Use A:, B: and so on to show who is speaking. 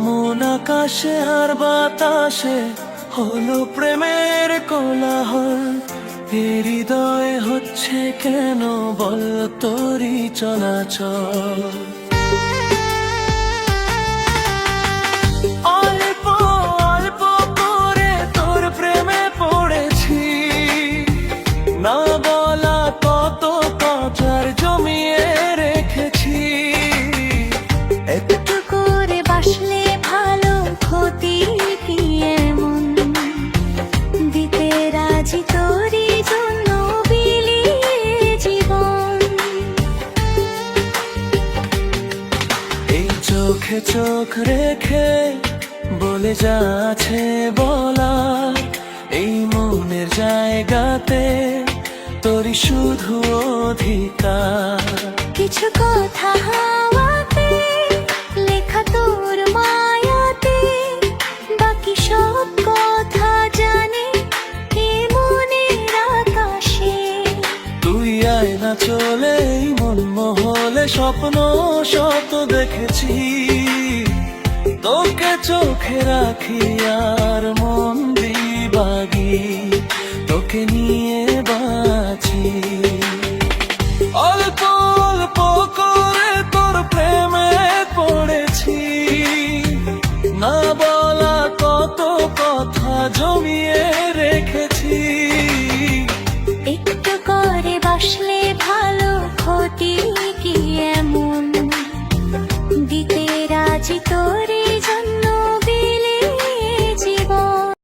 A: এমন আকাশে আর বাতাসে হলো প্রেমের কোলাহল। এ হৃদয়ে হচ্ছে কেন বল তোরই চলাচল। অল্প অল্প করে তোর প্রেমে পড়েছি, না বলা কত কথার জমিয়ে রেখেছি।
B: একটু করে বাসলে ভালো, ক্ষতি কি এমন? দিতে রাজি তোরই জন্য বিলিয়ে জীবন।
A: এই চোখে চোখ রেখে বলে যাচ্ছে বলা, এই মনের জায়গাতে তোরই শুধু অধিকার।
B: কিছু কথা হাওয়াতে লেখা তোর মায়াতে, বাকি সব কথা জানি এ মনের আকাশে।
A: তুই আয় না চলে এই মন মহলে, স্বপ্ন শত দেখেছি। তোকে চোখে রাখি আর মন দিবাগি, তোকে নিয়ে বাঁচি। অল্প অল্প করে তোর প্রেমে পড়েছি, না বলা কত কথা জমিয়ে রেখে